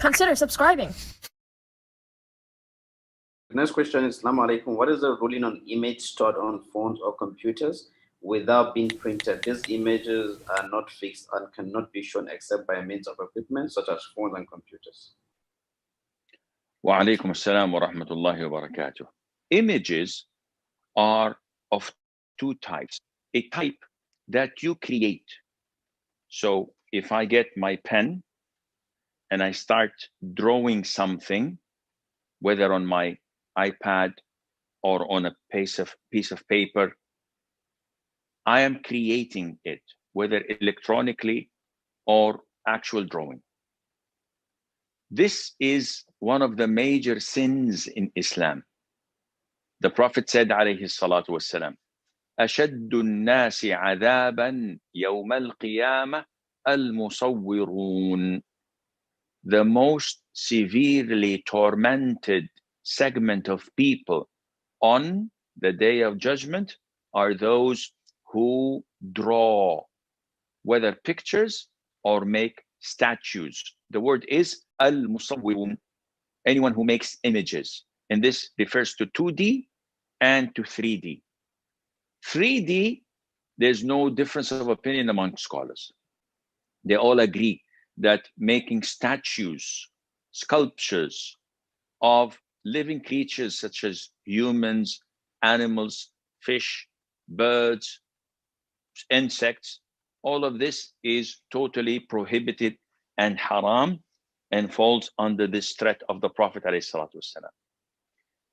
consider subscribing. The next question is, Assalamu alaikum. What is the ruling on image stored on phones or computers without being printed? These images are not fixed and cannot be shown except by means of equipment such as phones and computers. Wa alaikum assalam wa rahmatullahi wa barakatuh. Images are of two types. A type that you create. So if I get my pen and I start drawing something, whether on my iPad or on a piece of paper, I am creating it, whether electronically or actual drawing. This is one of the major sins in Islam. The Prophet said, alayhi salatu wassalam, أشد الناس عذابا يوم القيامة المصورون. The most severely tormented segment of people on the day of judgment are those who draw, whether pictures or make statues. The word is al-musawwirun, anyone who makes images. And this refers to 2D and to 3D. 3D, there's no difference of opinion among scholars. They all agree that making statues, sculptures of living creatures such as humans, animals, fish, birds, insects, all of this is totally prohibited and haram and falls under this threat of the Prophet ﷺ.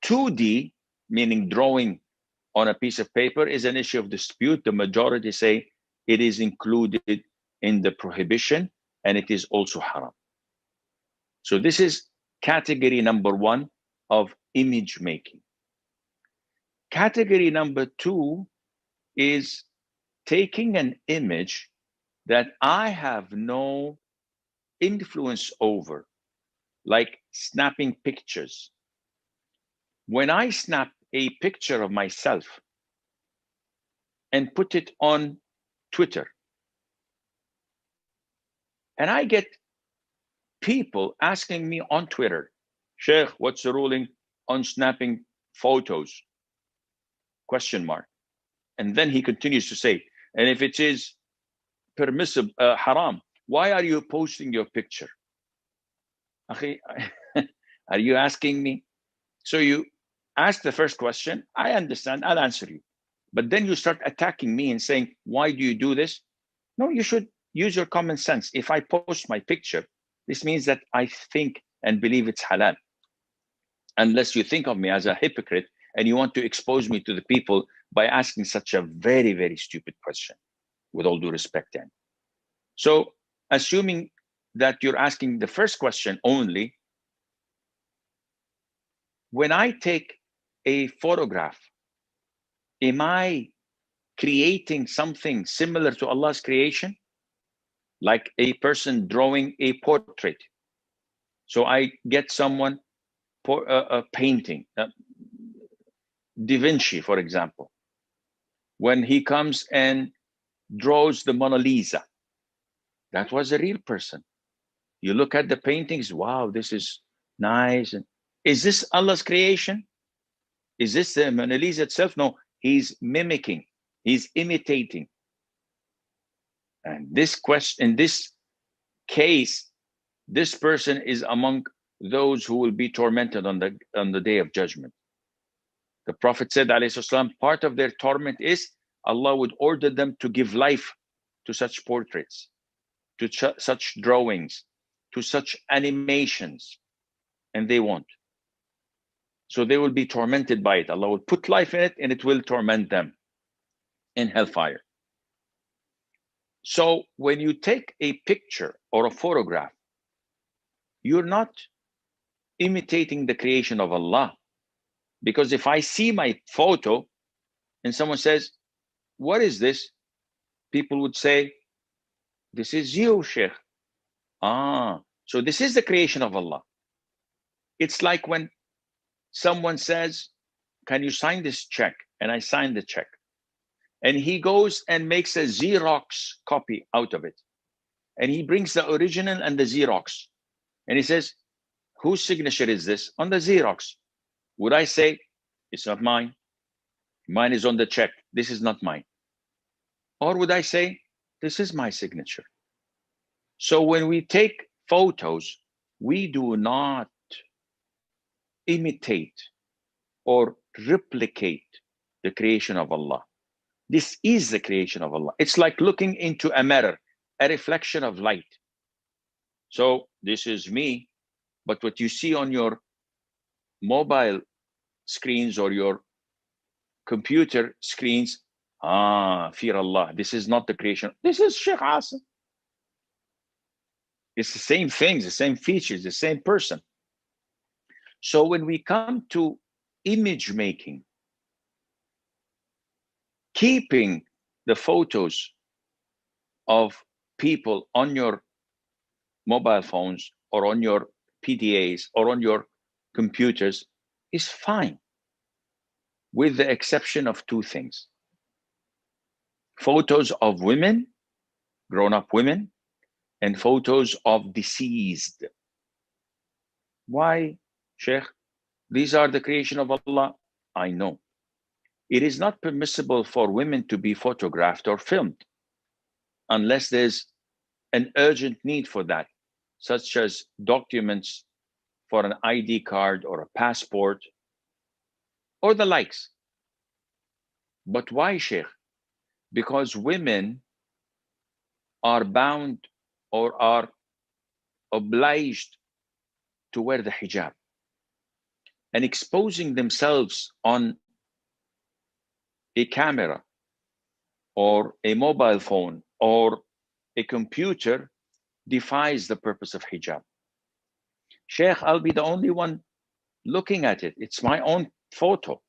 2D, meaning drawing on a piece of paper, is an issue of dispute. The majority say it is included in the prohibition and it is also haram. So this is category number one of image making. Category number two is taking an image that I have no influence over, like snapping pictures. When I snap a picture of myself and put it on Twitter, and I get people asking me on Twitter, Sheikh, what's the ruling on snapping photos? Question mark. And then he continues to say, and if it is permissible, haram, why are you posting your picture? Are you asking me? So you ask the first question, I understand, I'll answer you. But then you start attacking me and saying, why do you do this? No, you should use your common sense. If I post my picture, this means that I think and believe it's halal. Unless you think of me as a hypocrite and you want to expose me to the people by asking such a very, very stupid question, with all due respect then. So assuming that you're asking the first question only, when I take a photograph, am I creating something similar to Allah's creation? Like a person drawing a portrait. So I get someone painting, Da Vinci, for example, when he comes and draws the Mona Lisa, that was a real person. You look at the paintings, wow, this is nice. And is this Allah's creation? Is this the Mona Lisa itself? No, he's mimicking, he's imitating. And this question, in this case, this person is among those who will be tormented on the day of judgment. The Prophet said, alayhi, part of their torment is Allah would order them to give life to such portraits, to such drawings, to such animations, and they won't. So they will be tormented by it. Allah will put life in it and it will torment them in hellfire. So when you take a picture or a photograph, you're not imitating the creation of Allah. Because if I see my photo and someone says, what is this? People would say, this is you, Sheikh. So this is the creation of Allah. It's like when someone says, can you sign this check? And I sign the check. And he goes and makes a Xerox copy out of it. And he brings the original and the Xerox. And he says, whose signature is this? On the Xerox. Would I say, it's not mine? Mine is on the check. This is not mine. Or would I say, this is my signature? So when we take photos, we do not imitate or replicate the creation of Allah. This is the creation of Allah. It's like looking into a mirror, a reflection of light. So this is me, but what you see on your mobile screens or your computer screens, fear Allah. This is not the creation. This is Sheikh Asim. It's the same things, the same features, the same person. So when we come to image making, keeping the photos of people on your mobile phones or on your PDAs or on your computers is fine, with the exception of two things. Photos of women, grown-up women, and photos of deceased. Why, Sheikh? These are the creation of Allah. I know. It is not permissible for women to be photographed or filmed unless there's an urgent need for that, such as documents for an ID card or a passport or the likes. But why, Sheikh? Because women are bound or are obliged to wear the hijab, and exposing themselves on a camera or a mobile phone or a computer defies the purpose of hijab. Sheikh, I'll be the only one looking at it. It's my own photo,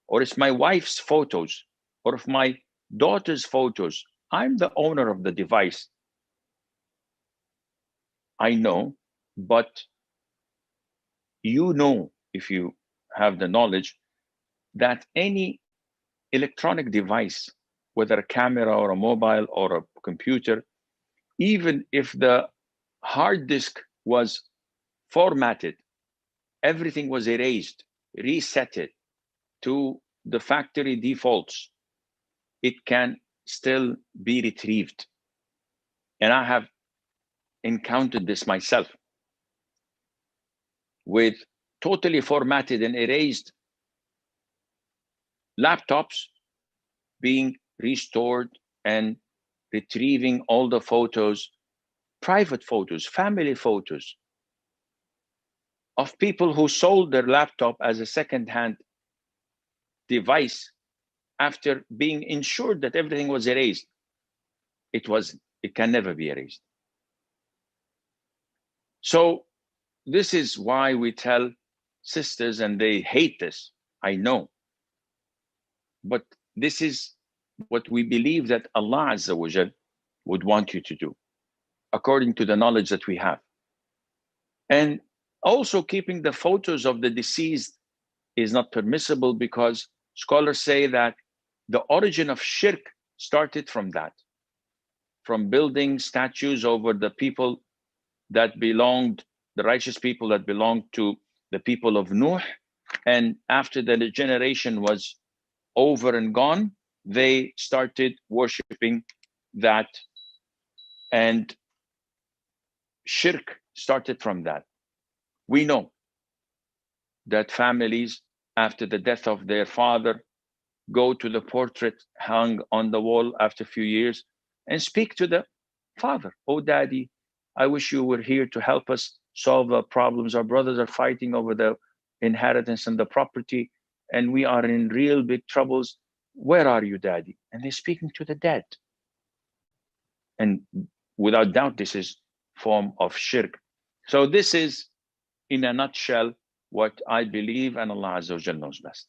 or it's my wife's photos, or if my daughter's photos. I'm the owner of the device. I know, but you know, if you have the knowledge, that any electronic device, whether a camera or a mobile or a computer, even if the hard disk was formatted, everything was erased, resetted to the factory defaults, it can still be retrieved. And I have encountered this myself with totally formatted and erased laptops being restored and retrieving all the photos, private photos, family photos of people who sold their laptop as a second-hand device after being ensured that everything was erased. It can never be erased. So this is why we tell sisters, and they hate this, I know, but this is what we believe that Allah Azza wa Jal would want you to do, according to the knowledge that we have. And also keeping the photos of the deceased is not permissible, because scholars say that the origin of shirk started from that, from building statues over the people that belonged, the righteous people that belonged to the people of Nuh. And after the generation was over and gone, they started worshiping that, and shirk started from that. We know that families, after the death of their father, go to the portrait hung on the wall after a few years and speak to the father. Oh, daddy, I wish you were here to help us solve our problems. Our brothers are fighting over the inheritance and the property, and we are in real big troubles. Where are you, daddy? And they're speaking to the dead. And without doubt, this is form of shirk. So this is, in a nutshell, what I believe, and Allah Azza wa Jalla knows best.